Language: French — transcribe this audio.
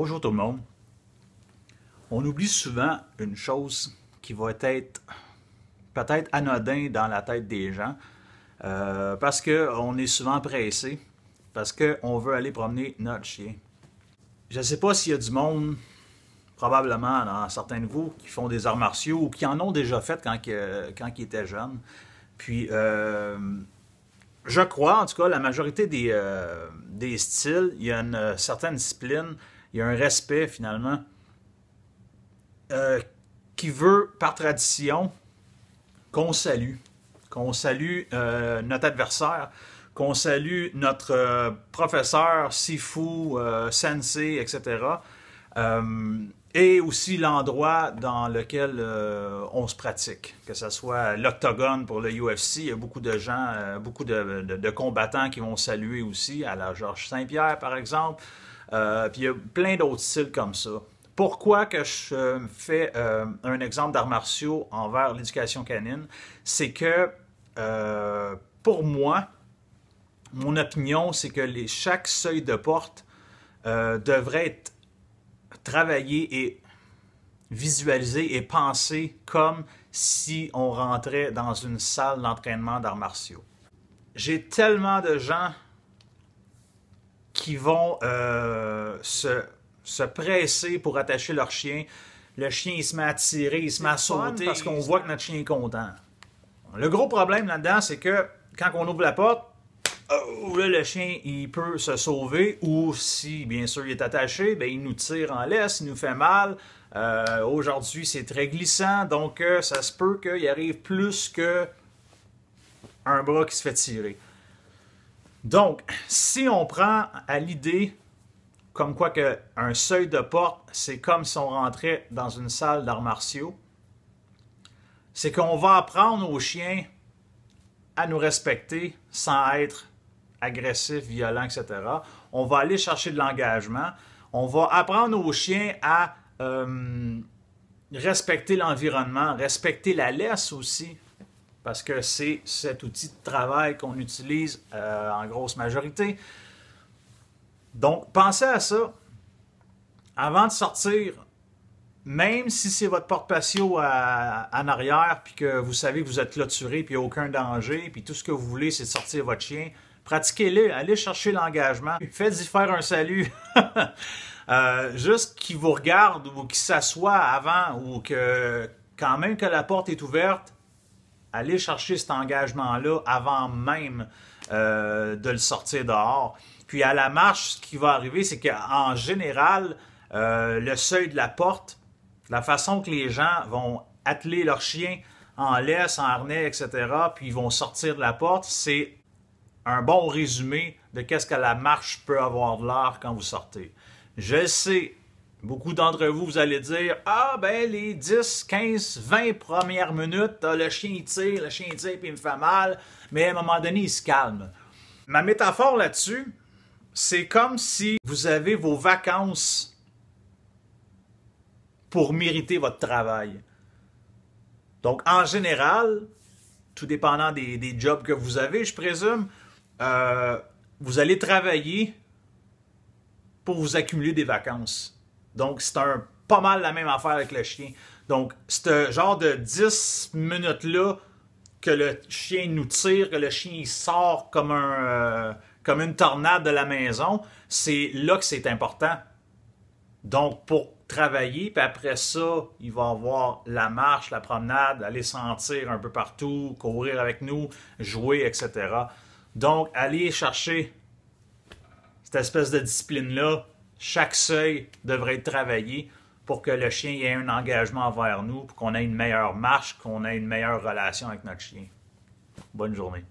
Bonjour tout le monde. On oublie souvent une chose qui va être peut-être anodin dans la tête des gens parce qu'on est souvent pressé, parce qu'on veut aller promener notre chien. Je ne sais pas s'il y a du monde, probablement dans certains de vous, qui font des arts martiaux ou qui en ont déjà fait quand ils étaient jeunes. Puis, je crois, en tout cas, la majorité des styles, il y a une certaine discipline, il y a un respect finalement qui veut, par tradition, qu'on salue notre adversaire, qu'on salue notre professeur, sifu, sensei, etc. Et aussi l'endroit dans lequel on se pratique, que ce soit l'octogone pour le UFC. Il y a beaucoup de gens, beaucoup de combattants qui vont saluer aussi, à la Georges Saint-Pierre par exemple. Puis il y a plein d'autres styles comme ça. Pourquoi que je fais un exemple d'arts martiaux envers l'éducation canine? C'est que, pour moi, mon opinion, c'est que chaque seuil de porte devrait être travaillé et visualisé et pensé comme si on rentrait dans une salle d'entraînement d'arts martiaux. J'ai tellement de gens qui vont se presser pour attacher leur chien. Le chien, il se met à tirer, il se met à sauter parce qu'on voit que notre chien est content. Le gros problème là-dedans, c'est que quand on ouvre la porte, là, le chien, il peut se sauver ou si, bien sûr, il est attaché, bien, il nous tire en laisse, il nous fait mal. Aujourd'hui, c'est très glissant, donc ça se peut qu'il arrive plus qu'un bras qui se fait tirer. Donc, si on prend à l'idée comme quoi qu'un seuil de porte, c'est comme si on rentrait dans une salle d'arts martiaux, c'est qu'on va apprendre aux chiens à nous respecter sans être agressif, violent, etc. On va aller chercher de l'engagement. On va apprendre aux chiens à respecter l'environnement, respecter la laisse aussi, parce que c'est cet outil de travail qu'on utilise en grosse majorité. Donc, pensez à ça. Avant de sortir, même si c'est votre porte-patio en arrière, puis que vous savez que vous êtes clôturé, puis il n'y a aucun danger, puis tout ce que vous voulez, c'est de sortir votre chien, pratiquez-le, allez chercher l'engagement, faites-y faire un salut. Juste qu'il vous regarde ou qu'il s'assoie avant, ou que quand même que la porte est ouverte, allez chercher cet engagement-là avant même de le sortir dehors. Puis à la marche, ce qui va arriver, c'est qu'en général, le seuil de la porte, la façon que les gens vont atteler leur chien en laisse, en harnais, etc., puis ils vont sortir de la porte, c'est un bon résumé de qu'est-ce que la marche peut avoir de l'air quand vous sortez. Je le sais, beaucoup d'entre vous, vous allez dire « Ah, ben les 10, 15, 20 premières minutes, le chien il tire, puis il me fait mal, mais à un moment donné, il se calme. » Ma métaphore là-dessus, c'est comme si vous avez vos vacances pour mériter votre travail. Donc, en général, tout dépendant des jobs que vous avez, je présume, vous allez travailler pour vous accumuler des vacances. Donc, c'est pas mal la même affaire avec le chien. Donc, ce genre de 10 minutes-là que le chien nous tire, que le chien il sort comme une tornade de la maison, c'est là que c'est important. Donc, pour travailler, puis après ça, il va avoir la marche, la promenade, aller sentir un peu partout, courir avec nous, jouer, etc. Donc, allez chercher cette espèce de discipline-là. Chaque seuil devrait être travaillé pour que le chien ait un engagement envers nous, pour qu'on ait une meilleure marche, qu'on ait une meilleure relation avec notre chien. Bonne journée.